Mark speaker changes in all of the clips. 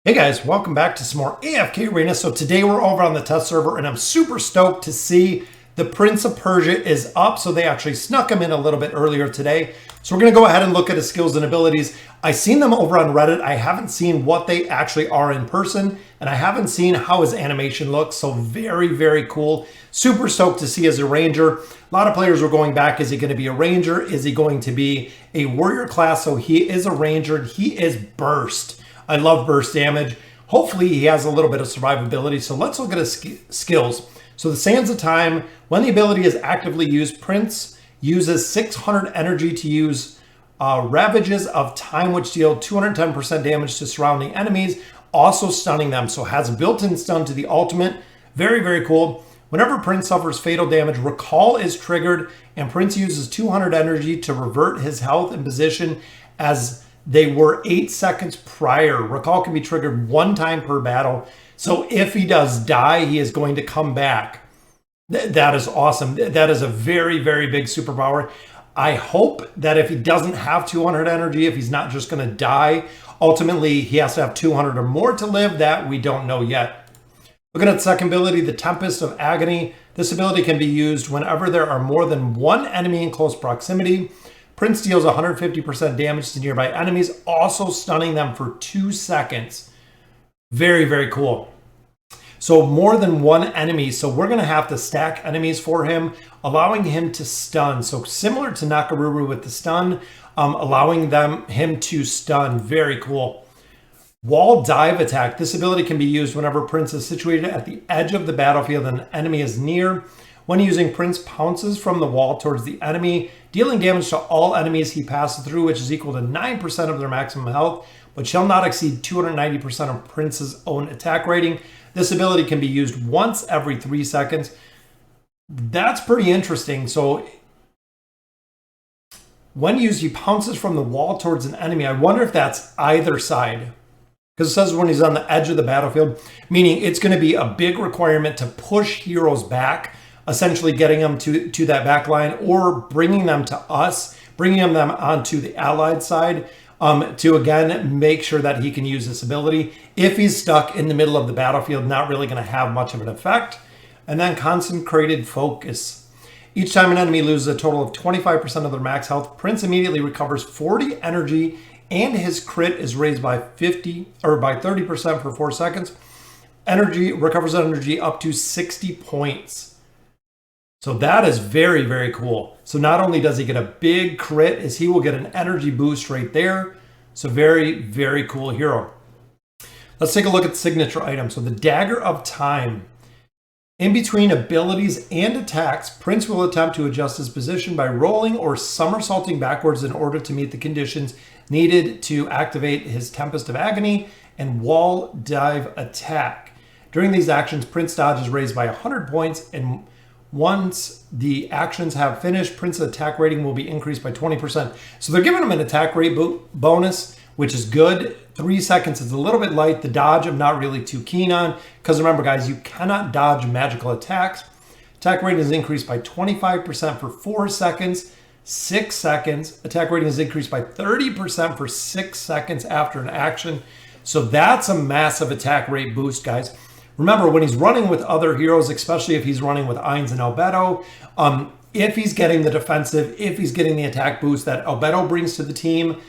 Speaker 1: Hey guys, welcome back to some more AFK Arena. So today we're over on the test server and I'm super stoked to see the Prince of Persia is up. So they actually snuck him in a little bit earlier today. So we're going to go ahead and look at his skills and abilities. I've seen them over on Reddit. I haven't seen what they actually are in person and I haven't seen how his animation looks. So very, very cool. Super stoked to see as a ranger. A lot of players were going back. Is he going to be a ranger? Is he going to be a warrior class? So he is a ranger. He is burst. I love burst damage. Hopefully he has a little bit of survivability. So let's look at his skills. So the Sands of Time, when the ability is actively used, Prince uses 600 energy to use Ravages of Time, which deal 210% damage to surrounding enemies, also stunning them. So has a built-in stun to the ultimate. Very, very cool. Whenever Prince suffers fatal damage, Recall is triggered, and Prince uses 200 energy to revert his health and position as they were 8 seconds prior. Recall can be triggered 1 time per battle. So if he does die, he is going to come back. That is awesome. That is a very, very big superpower. I hope that if he doesn't have 200 energy, if he's not just going to die, ultimately he has to have 200 or more to live. That we don't know yet. Looking at the second ability, the Tempest of Agony. This ability can be used whenever there are more than one enemy in close proximity. Prince deals 150% damage to nearby enemies, also stunning them for 2 seconds. Very, very cool. So more than one enemy. So we're going to have to stack enemies for him, allowing him to stun. So similar to Nakaruru with the stun, allowing him to stun. Very cool. Wall Dive Attack. This ability can be used whenever Prince is situated at the edge of the battlefield and an enemy is near. When using, Prince pounces from the wall towards the enemy, dealing damage to all enemies he passes through, which is equal to 9% of their maximum health, but shall not exceed 290% of Prince's own attack rating. This ability can be used once every 3 seconds. That's pretty interesting. So when used, he pounces from the wall towards an enemy. I wonder if that's either side. Because it says when he's on the edge of the battlefield, meaning it's going to be a big requirement to push heroes back, essentially getting them to that back line or bringing them to us, bringing them onto the allied side to, again, make sure that he can use this ability. If he's stuck in the middle of the battlefield, not really going to have much of an effect. And then Concentrated Focus. Each time an enemy loses a total of 25% of their max health, Prince immediately recovers 40 energy and his crit is raised by 30% for 4 seconds. Recovers energy up to 60 points. So that is very, very cool. So not only does he get a big crit, as he will get an energy boost right there. So very, very cool hero. Let's take a look at the signature item. So the Dagger of Time. In between abilities and attacks, Prince will attempt to adjust his position by rolling or somersaulting backwards in order to meet the conditions needed to activate his Tempest of Agony and Wall Dive Attack. During these actions, Prince dodge is raised by 100 points, and once the actions have finished, Prince's attack rating will be increased by 20%. So they're giving him an attack rate bonus, which is good. 3 seconds is a little bit light. The dodge I'm not really too keen on, because remember guys, you cannot dodge magical attacks. Attack rating is increased by 25% for 4 seconds, 6 seconds. Attack rating is increased by 30% for 6 seconds after an action. So that's a massive attack rate boost, guys. Remember, when he's running with other heroes, especially if he's running with Ainz and Albedo, if he's getting the defensive, if he's getting the attack boost that Albedo brings to the team,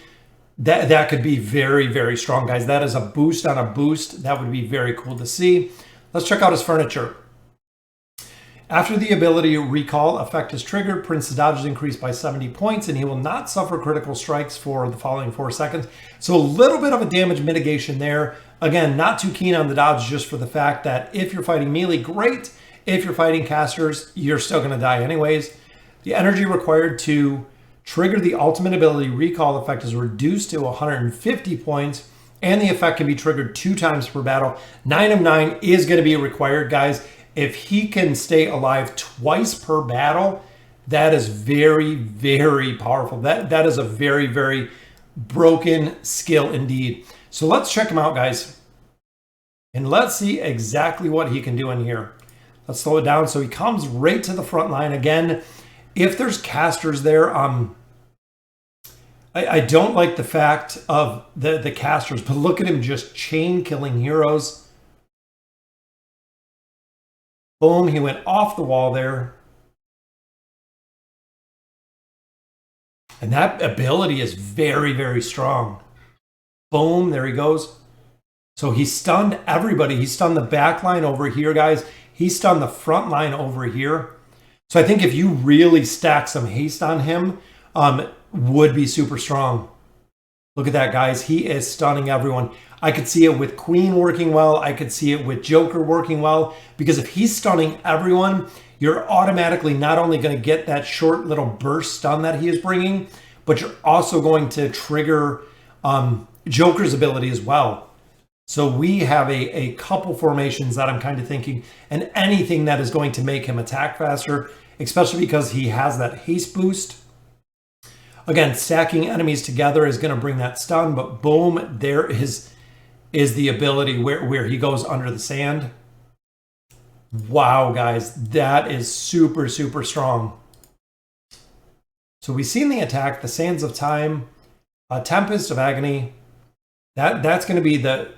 Speaker 1: that could be very, very strong, guys. That is a boost on a boost. That would be very cool to see. Let's check out his furniture. After the ability Recall effect is triggered, Prince's dodge is increased by 70 points, and he will not suffer critical strikes for the following 4 seconds. So a little bit of a damage mitigation there. Again, not too keen on the dodge just for the fact that if you're fighting melee, great. If you're fighting casters, you're still going to die anyways. The energy required to trigger the ultimate ability Recall effect is reduced to 150 points, and the effect can be triggered 2 times per battle. 9 of 9 is going to be required, guys. If he can stay alive twice per battle, that is very, very powerful. That is a very, very broken skill indeed. So let's check him out, guys. And let's see exactly what he can do in here. Let's slow it down. So he comes right to the front line. Again, if there's casters there, I don't like the fact of the casters, but look at him just chain killing heroes. Boom, he went off the wall there. And that ability is very, very strong. Boom, there he goes. So he stunned everybody. He stunned the back line over here, guys. He stunned the front line over here. So I think if you really stack some haste on him, would be super strong. Look at that, guys. He is stunning everyone. I could see it with Queen working well. I could see it with Joker working well. Because if he's stunning everyone, you're automatically not only going to get that short little burst stun that he is bringing, but you're also going to trigger Joker's ability as well. So we have a couple formations that I'm kind of thinking, and anything that is going to make him attack faster, especially because he has that haste boost. Again, stacking enemies together is going to bring that stun, but boom, there is the ability where he goes under the sand. Wow, guys, that is super, super strong. So we've seen the attack, the Sands of Time, Tempest of Agony. That's going to be the...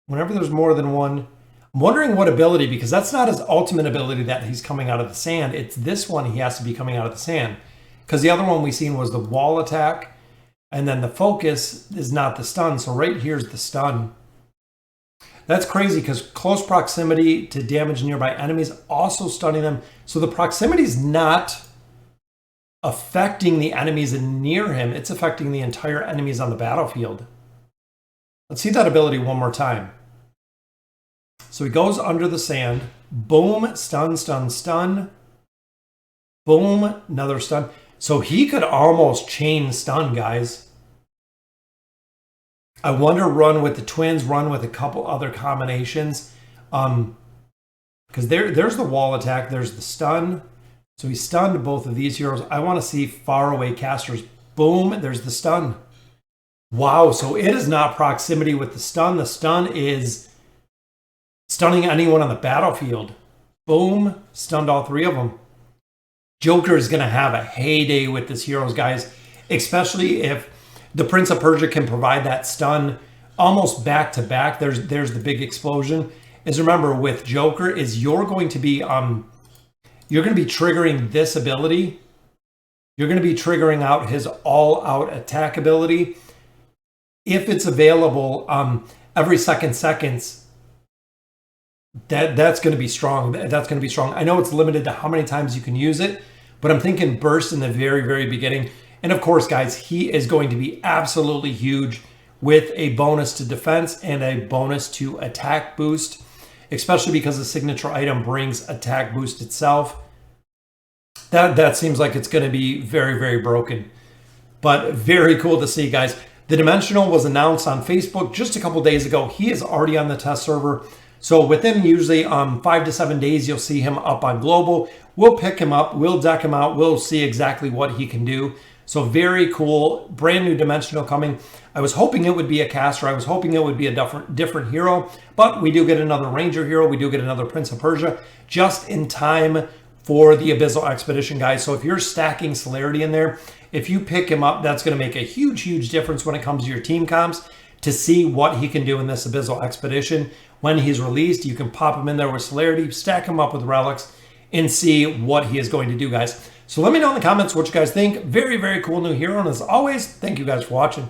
Speaker 1: Whenever there's more than one... I'm wondering what ability, because that's not his ultimate ability that he's coming out of the sand. It's this one he has to be coming out of the sand. Because the other one we seen was the wall attack, and then the focus is not the stun. So right here's the stun. That's crazy because close proximity to damage nearby enemies, also stunning them. So the proximity is not affecting the enemies near him. It's affecting the entire enemies on the battlefield. Let's see that ability one more time. So he goes under the sand. Boom, stun, stun, stun. Boom, another stun. So he could almost chain stun, guys. I wonder run with the twins, run with a couple other combinations. Because there's the wall attack, there's the stun. So he stunned both of these heroes. I want to see faraway casters. Boom, there's the stun. Wow, so it is not proximity with the stun. The stun is stunning anyone on the battlefield. Boom, stunned all three of them. Joker is going to have a heyday with this heroes, guys, especially if the Prince of Persia can provide that stun almost back to back. There's the big explosion. Is remember with Joker is you're going to be triggering this ability. You're going to be triggering out his all-out attack ability. If it's available every seconds, that's going to be strong. That's going to be strong. I know it's limited to how many times you can use it, but I'm thinking burst in the very, very beginning. And of course, guys, he is going to be absolutely huge with a bonus to defense and a bonus to attack boost, especially because the signature item brings attack boost itself. That seems like it's going to be very, very broken, but very cool to see, guys. The Dimensional was announced on Facebook just a couple days ago. He is already on the test server. So within usually 5 to 7 days, you'll see him up on global. We'll pick him up. We'll deck him out. We'll see exactly what he can do. So very cool. Brand new Dimensional coming. I was hoping it would be a caster. I was hoping it would be a different hero. But we do get another Ranger hero. We do get another Prince of Persia just in time for the Abyssal Expedition, guys. So if you're stacking Celerity in there, if you pick him up, that's going to make a huge, huge difference when it comes to your team comps to see what he can do in this Abyssal Expedition. When he's released, you can pop him in there with Celerity, stack him up with relics, and see what he is going to do, guys. So let me know in the comments what you guys think. Very, very cool new hero. And as always, thank you guys for watching.